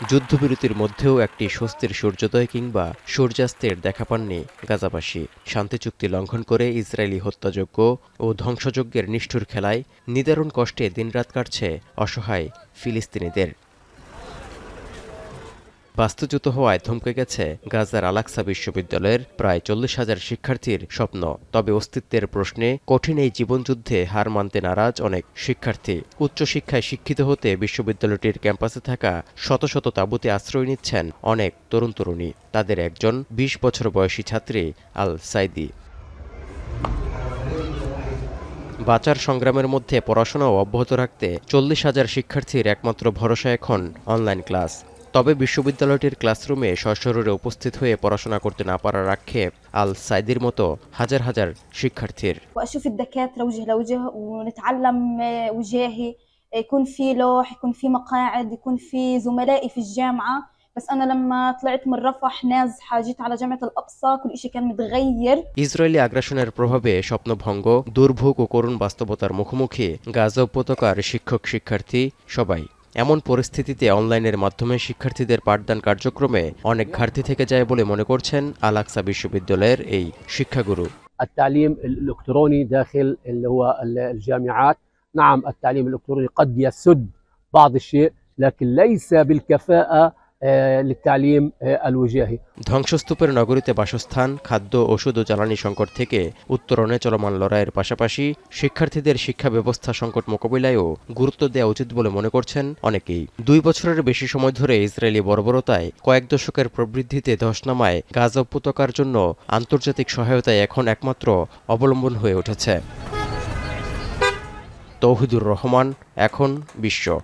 যুদ্ধবিরতির মধ্যেও একটি স্বস্তির সূর্যোদয় কিংবা সূর্যাস্তের দেখা পাননি গাজাবাসী। শান্তি চুক্তি লঙ্ঘন করে ইসরায়েলি হত্যাযজ্ঞ ও ধ্বংসযজ্ঞের নিষ্ঠুর খেলায় নিদারুণ কষ্টে দিনরাত কাটছে অসহায় ফিলিস্তিনিদের। বাস্তুচ্যুত হওয়ায় থমকে গেছে গাজার আল-আকসা বিশ্ববিদ্যালয়ের প্রায় ৪০,০০০ শিক্ষার্থীর স্বপ্ন। তবে অস্তিত্বের প্রশ্নে কঠিন এই জীবনযুদ্ধে হার মানতে নারাজ অনেক শিক্ষার্থী। উচ্চশিক্ষায় শিক্ষিত হতে বিশ্ববিদ্যালয়টির ক্যাম্পাসে থাকা শত শত তাঁবুতে আশ্রয় নিচ্ছেন অনেক তরুণ তরুণী। তাদের একজন ২০ বছর বয়সী ছাত্রী আল সাইদি। বাঁচার সংগ্রামের মধ্যে পড়াশোনাও অব্যাহত রাখতে ৪০,০০০ শিক্ষার্থীর একমাত্র ভরসা এখন অনলাইন ক্লাস। তবে বিশ্ববিদ্যালয়টির ক্লাসরুমে সশরীরে উপস্থিত হয়ে পড়াশোনা করতে না পারার আক্ষেপ আল সাইদির মতো হাজার হাজার শিক্ষার্থীর। واشوف الدكاتره وجه لوجه ونتعلم وجاهي، يكون في لوح، يكون في مقاعد، يكون في زملائي في الجامعه. بس انا لما طلعت من رفح نازحه جيت على جامعه الاقصى كل شيء كان متغير। ইসরায়েলি আগ্রাসনের প্রভাবে স্বপ্নভঙ্গ, দুর্ভোগ ও করুণ বাস্তবতার মুখোমুখি গাজা উপত্যকার শিক্ষক শিক্ষার্থী সবাই। এমন পরিস্থিতিতে অনলাইনের মাধ্যমে শিক্ষার্থীদের পাঠদান কার্যক্রমে অনেক ঘাটতি থেকে যায় বলে মনে করছেন আল-আকসা বিশ্ববিদ্যালয়ের এই শিক্ষাগুরু। التعليم الإلكتروني داخل اللي هو الجامعات، نعم التعليم الإلكتروني قد يسد بعض الشيء لكن ليس بالكفاءة للتعليم الوجاهي। ধ্বংসস্তূপের নগরীতে বাসস্থান, খাদ্য, ওষুধ ও জ্বালানি সংকট থেকে উত্তরণে চলমান লড়াইয়ের পাশাপাশি শিক্ষার্থীদের শিক্ষা ব্যবস্থা সংকট মোকাবিলায়ও গুরুত্ব দেওয়া উচিত বলে মনে করছেন অনেকেই। ২ বছরের বেশি সময় ধরে ইসরায়েলি বর্বরতায় কয়েক দশকের প্রবৃদ্ধিতে ধস নামায় গাজা উপত্যকার জন্য আন্তর্জাতিক সহায়তায় এখন একমাত্র অবলম্বন হয়ে উঠেছে। তৌহিদুর রহমান, এখন বিশ্ব।